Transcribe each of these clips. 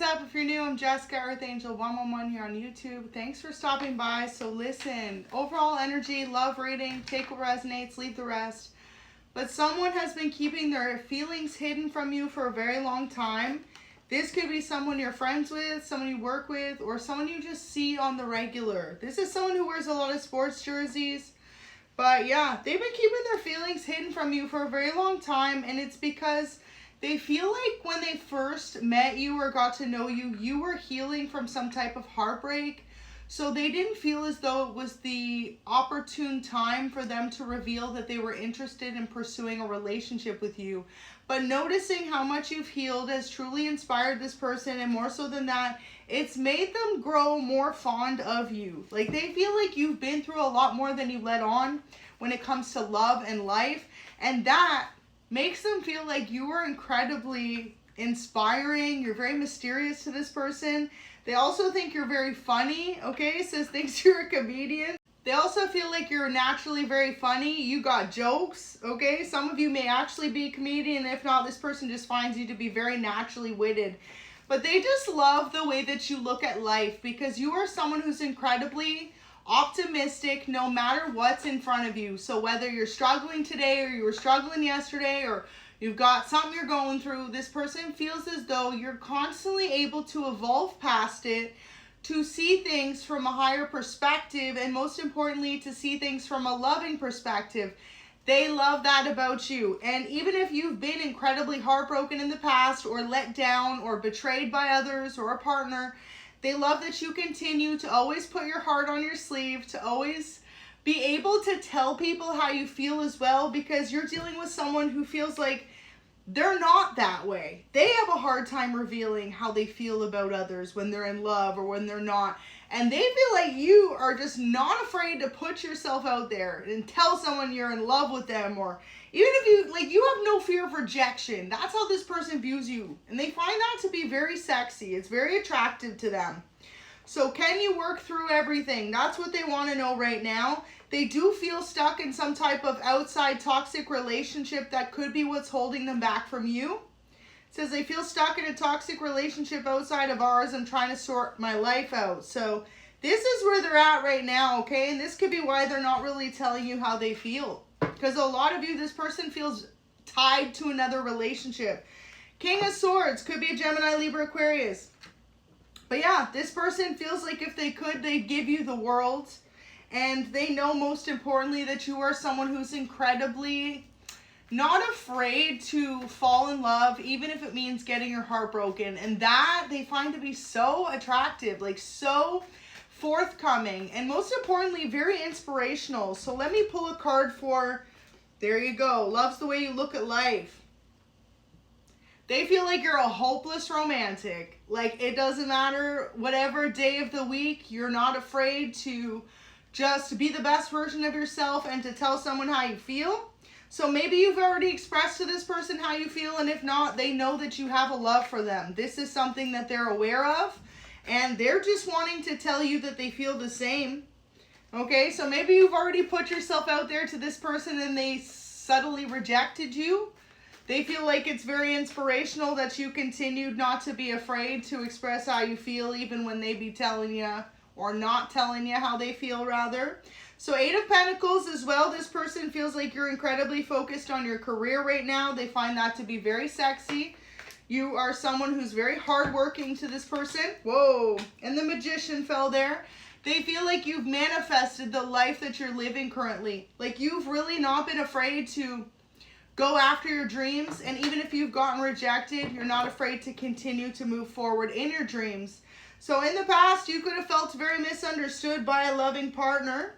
up? If you're new, I'm Jessica, Earth Angel 111 here on YouTube. Thanks for stopping by. So listen, overall energy, love reading, take what resonates, leave the rest. But someone has been keeping their feelings hidden from you for a very long time. This could be someone you're friends with, someone you work with, or someone you just see on the regular. This is someone who wears a lot of sports jerseys. But yeah, they've been keeping their feelings hidden from you for a very long time, and it's because they feel like when they first met you or got to know you, you were healing from some type of heartbreak. So they didn't feel as though it was the opportune time for them to reveal that they were interested in pursuing a relationship with you. But noticing how much you've healed has truly inspired this person, and more so than that, it's made them grow more fond of you. Like, they feel like you've been through a lot more than you let on when it comes to love and life, and that makes them feel like you are incredibly inspiring. You're very mysterious to this person. They also think you're very funny, okay? Says thinks you're a comedian. They also feel like you're naturally very funny. You got jokes, okay? Some of you may actually be a comedian. If not, this person just finds you to be very naturally witted. But they just love the way that you look at life, because you are someone who's incredibly optimistic no matter what's in front of you. So whether you're struggling today or you were struggling yesterday, or you've got something you're going through, this person feels as though you're constantly able to evolve past it, to see things from a higher perspective, and most importantly, to see things from a loving perspective. They love that about you. And even if you've been incredibly heartbroken in the past, or let down, or betrayed by others, or a partner, they love that you continue to always put your heart on your sleeve, to always be able to tell people how you feel as well, because you're dealing with someone who feels like they're not that way. They have a hard time revealing how they feel about others when they're in love or when they're not. And they feel like you are just not afraid to put yourself out there and tell someone you're in love with them, or even if you have no fear of rejection. That's how this person views you. And they find that to be very sexy. It's very attractive to them. So can you work through everything? That's what they want to know right now. They do feel stuck in some type of outside toxic relationship. That could be what's holding them back from you. It says they feel stuck in a toxic relationship outside of ours. I'm trying to sort my life out. So this is where they're at right now, okay? And this could be why they're not really telling you how they feel. Because a lot of you, this person feels tied to another relationship. King of Swords could be a Gemini, Libra, Aquarius. But yeah, this person feels like if they could, they'd give you the world. And they know, most importantly, that you are someone who's incredibly not afraid to fall in love, even if it means getting your heart broken. And that they find to be so attractive, like so forthcoming, and most importantly, very inspirational. So let me pull a card for, there you go, loves the way you look at life. They feel like you're a hopeless romantic. Like, it doesn't matter whatever day of the week, you're not afraid to just be the best version of yourself and to tell someone how you feel. So maybe you've already expressed to this person how you feel, and if not, they know that you have a love for them. This is something that they're aware of, and they're just wanting to tell you that they feel the same. Okay, so maybe you've already put yourself out there to this person and they subtly rejected you. They feel like it's very inspirational that you continued not to be afraid to express how you feel, even when they be telling you, or not telling you how they feel, rather. So 8 of Pentacles as well. This person feels like you're incredibly focused on your career right now. They find that to be very sexy. You are someone who's very hardworking to this person. Whoa. And the Magician fell there. They feel like you've manifested the life that you're living currently. Like, you've really not been afraid to go after your dreams. And even if you've gotten rejected, you're not afraid to continue to move forward in your dreams. So in the past, you could have felt very misunderstood by a loving partner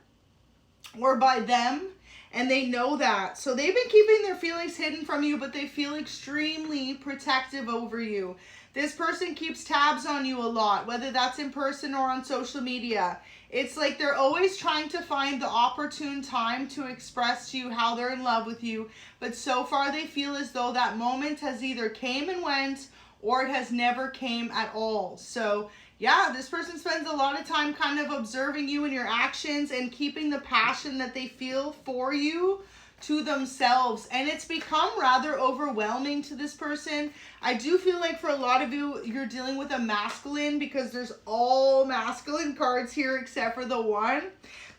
or by them, and they know that. So they've been keeping their feelings hidden from you, but they feel extremely protective over you. This person keeps tabs on you a lot, whether that's in person or on social media. It's like they're always trying to find the opportune time to express to you how they're in love with you, but so far they feel as though that moment has either came and went, or it has never came at all. So yeah, this person spends a lot of time kind of observing you and your actions and keeping the passion that they feel for you to themselves, and it's become rather overwhelming to this person. I do feel like for a lot of you, you're dealing with a masculine, because there's all masculine cards here except for the one.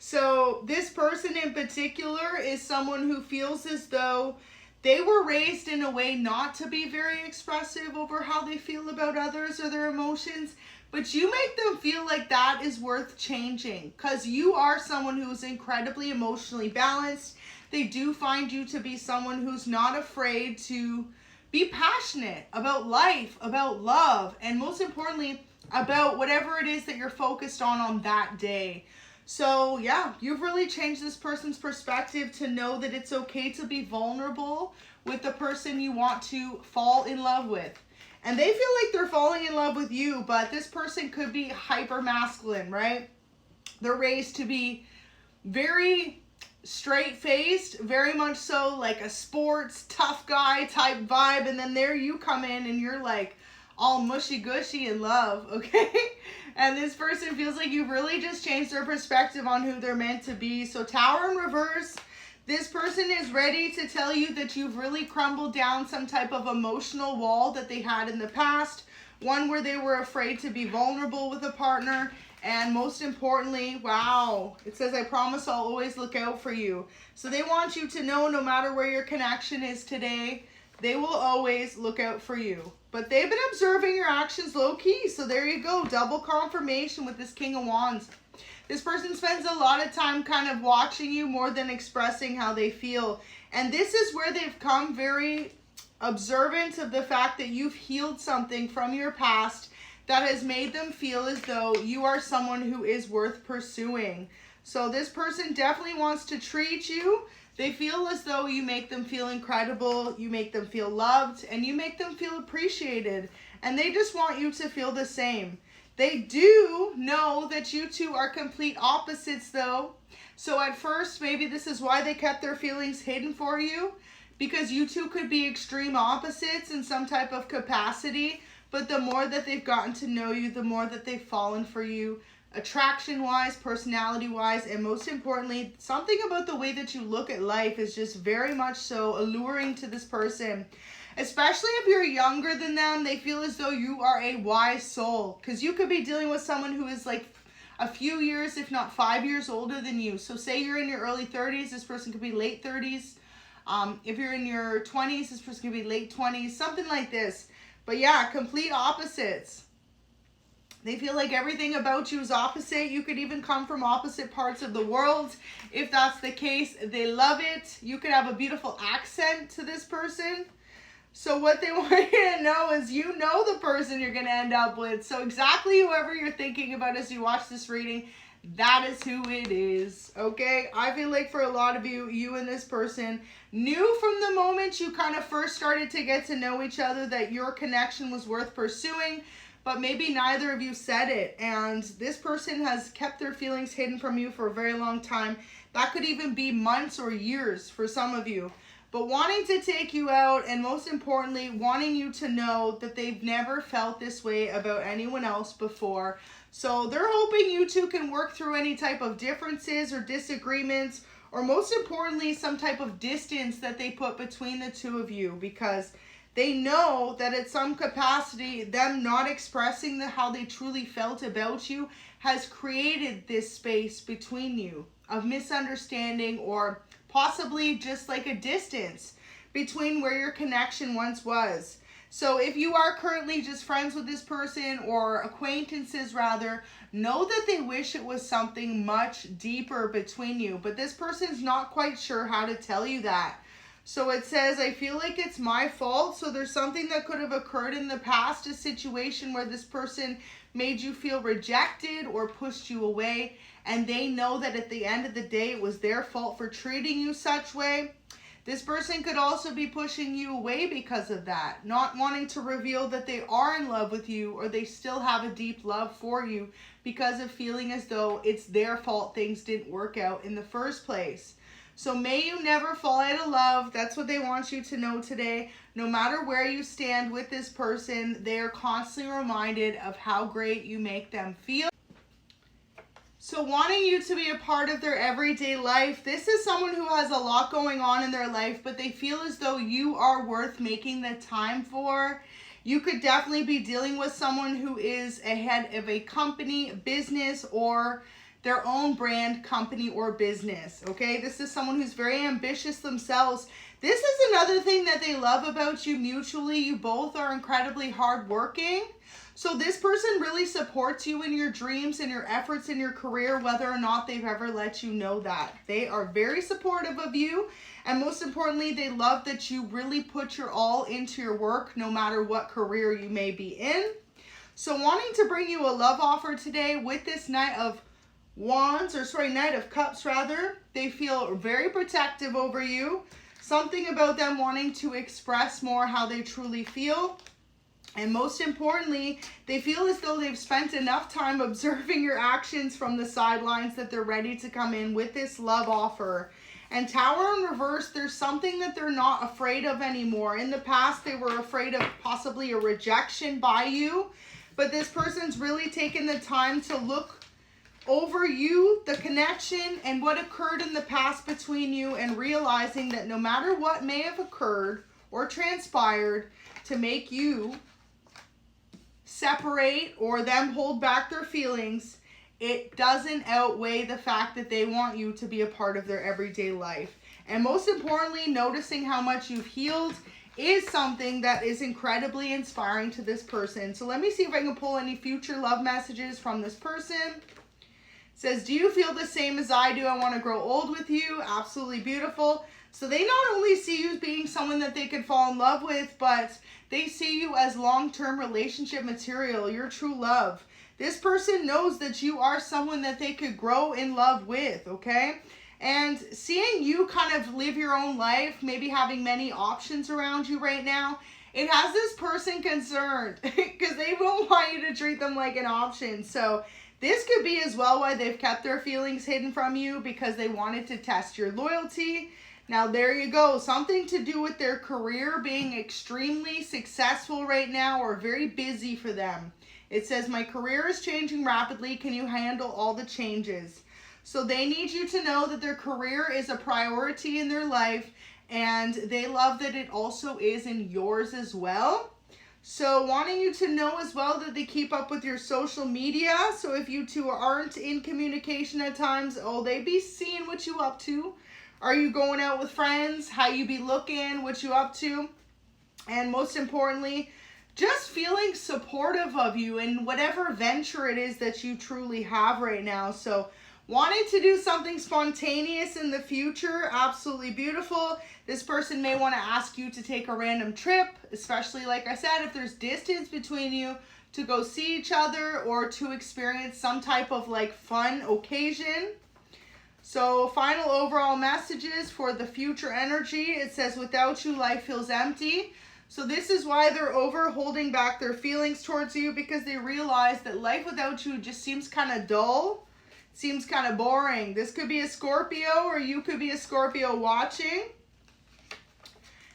So this person in particular is someone who feels as though they were raised in a way not to be very expressive over how they feel about others or their emotions, but you make them feel like that is worth changing, because you are someone who is incredibly emotionally balanced. They do find you to be someone who's not afraid to be passionate about life, about love, and most importantly, about whatever it is that you're focused on that day. So yeah, you've really changed this person's perspective to know that it's okay to be vulnerable with the person you want to fall in love with. And they feel like they're falling in love with you, but this person could be hyper masculine, right? They're raised to be very straight-faced, very much so like a sports tough guy type vibe, and then there you come in and you're like all mushy-gushy in love, okay? And this person feels like you've really just changed their perspective on who they're meant to be. So Tower in reverse, this person is ready to tell you that you've really crumbled down some type of emotional wall that they had in the past, one where they were afraid to be vulnerable with a partner. And most importantly, wow, it says, I promise I'll always look out for you. So they want you to know no matter where your connection is today, they will always look out for you. But they've been observing your actions low-key. So there you go, double confirmation with this King of Wands. This person spends a lot of time kind of watching you more than expressing how they feel. And this is where they've come very observant of the fact that you've healed something from your past that has made them feel as though you are someone who is worth pursuing. So this person definitely wants to treat you. They feel as though you make them feel incredible, you make them feel loved, and you make them feel appreciated. And they just want you to feel the same. They do know that you two are complete opposites though. So at first, maybe this is why they kept their feelings hidden for you, because you two could be extreme opposites in some type of capacity. But the more that they've gotten to know you, the more that they've fallen for you, attraction-wise, personality-wise, and most importantly, something about the way that you look at life is just very much so alluring to this person. Especially if you're younger than them, they feel as though you are a wise soul, because you could be dealing with someone who is like a few years, if not 5 years older than you. So say you're in your early 30s, this person could be late 30s. If you're in your 20s, this person could be late 20s, something like this. But yeah, complete opposites. They feel like everything about you is opposite. You could even come from opposite parts of the world. If that's the case, they love it. You could have a beautiful accent to this person. So what they want you to know is you know the person you're going to end up with. So exactly whoever you're thinking about as you watch this reading, that is who it is, okay? I feel like for a lot of you, you and this person knew from the moment you kind of first started to get to know each other that your connection was worth pursuing, but maybe neither of you said it. And this person has kept their feelings hidden from you for a very long time. That could even be months or years for some of you. But wanting to take you out, and most importantly, wanting you to know that they've never felt this way about anyone else before. So they're hoping you two can work through any type of differences or disagreements, or most importantly, some type of distance that they put between the two of you, because they know that at some capacity, them not expressing how they truly felt about you has created this space between you of misunderstanding, or possibly just like a distance between where your connection once was. So if you are currently just friends with this person, or acquaintances rather, know that they wish it was something much deeper between you, but this person's not quite sure how to tell you that. So it says, I feel like it's my fault. So there's something that could have occurred in the past, a situation where this person made you feel rejected or pushed you away, and they know that at the end of the day, it was their fault for treating you such way. This person could also be pushing you away because of that, not wanting to reveal that they are in love with you, or they still have a deep love for you, because of feeling as though it's their fault things didn't work out in the first place. So may you never fall out of love. That's what they want you to know today. No matter where you stand with this person, they are constantly reminded of how great you make them feel. So wanting you to be a part of their everyday life, this is someone who has a lot going on in their life, but they feel as though you are worth making the time for. You could definitely be dealing with someone who is a head of a company, business, or their own brand, company, or business, okay? This is someone who's very ambitious themselves. This is another thing that they love about you mutually. You both are incredibly hardworking. So this person really supports you in your dreams and your efforts in your career, whether or not they've ever let you know that. They are very supportive of you. And most importantly, they love that you really put your all into your work, no matter what career you may be in. So wanting to bring you a love offer today with this Knight of Cups rather. They feel very protective over you. Something about them wanting to express more how they truly feel. And most importantly, they feel as though they've spent enough time observing your actions from the sidelines that they're ready to come in with this love offer. And Tower in reverse, there's something that they're not afraid of anymore. In the past, they were afraid of possibly a rejection by you. But this person's really taken the time to look over you, the connection, and what occurred in the past between you, and realizing that no matter what may have occurred or transpired to make you separate or them hold back their feelings, it doesn't outweigh the fact that they want you to be a part of their everyday life. And most importantly, noticing how much you've healed is something that is incredibly inspiring to this person. So let me see if I can pull any future love messages from this person. It says, do you feel the same as I do? I want to grow old with you. Absolutely beautiful. So they not only see you as being someone that they could fall in love with, but they see you as long-term relationship material, your true love. This person knows that you are someone that they could grow in love with, okay? And seeing you kind of live your own life, maybe having many options around you right now, it has this person concerned because they won't want you to treat them like an option. So this could be as well why they've kept their feelings hidden from you, because they wanted to test your loyalty. Now, there you go. Something to do with their career being extremely successful right now or very busy for them. It says, my career is changing rapidly. Can you handle all the changes? So they need you to know that their career is a priority in their life, and they love that it also is in yours as well. So wanting you to know as well that they keep up with your social media. So if you two aren't in communication at times, oh, they be seeing what you up to. Are you going out with friends? How you be looking? What you up to? And most importantly, just feeling supportive of you in whatever venture it is that you truly have right now. So wanting to do something spontaneous in the future, absolutely beautiful. This person may want to ask you to take a random trip, especially like I said, if there's distance between you, to go see each other or to experience some type of like fun occasion. So final overall messages for the future energy. It says, without you, life feels empty. So this is why they're holding back their feelings towards you, because they realize that life without you just seems kind of dull, seems kind of boring. This could be a Scorpio, or you could be a Scorpio watching.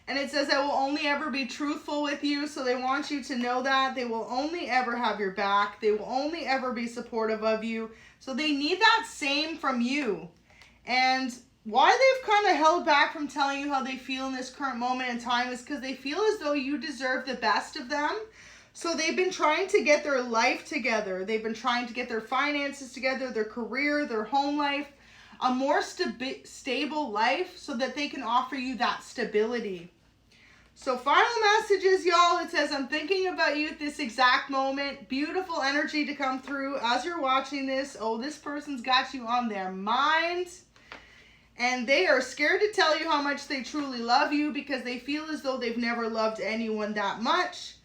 And it says, I will only ever be truthful with you. So they want you to know that. They will only ever have your back. They will only ever be supportive of you. So they need that same from you. And why they've kind of held back from telling you how they feel in this current moment in time is because they feel as though you deserve the best of them. So they've been trying to get their life together. They've been trying to get their finances together, their career, their home life, a more stable life, so that they can offer you that stability. So final messages, y'all. It says, I'm thinking about you at this exact moment. Beautiful energy to come through as you're watching this. Oh, this person's got you on their mind. And they are scared to tell you how much they truly love you, because they feel as though they've never loved anyone that much.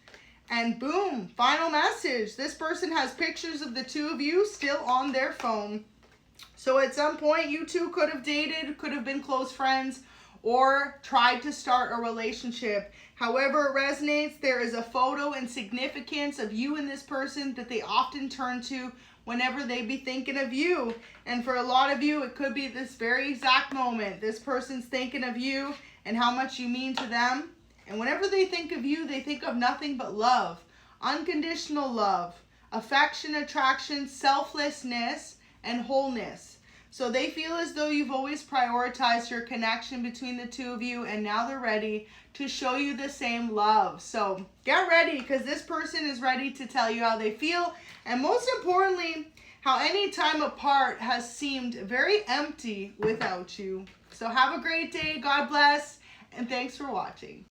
And boom, final message. This person has pictures of the two of you still on their phone. So at some point, you two could have dated, could have been close friends, or tried to start a relationship. However it resonates, there is a photo and significance of you and this person that they often turn to whenever they be thinking of you. And for a lot of you, it could be this very exact moment. This person's thinking of you and how much you mean to them. And whenever they think of you, they think of nothing but love, unconditional love, affection, attraction, selflessness, and wholeness. So they feel as though you've always prioritized your connection between the two of you, and now they're ready to show you the same love. So get ready, because this person is ready to tell you how they feel, and most importantly, how any time apart has seemed very empty without you. So have a great day. God bless, and thanks for watching.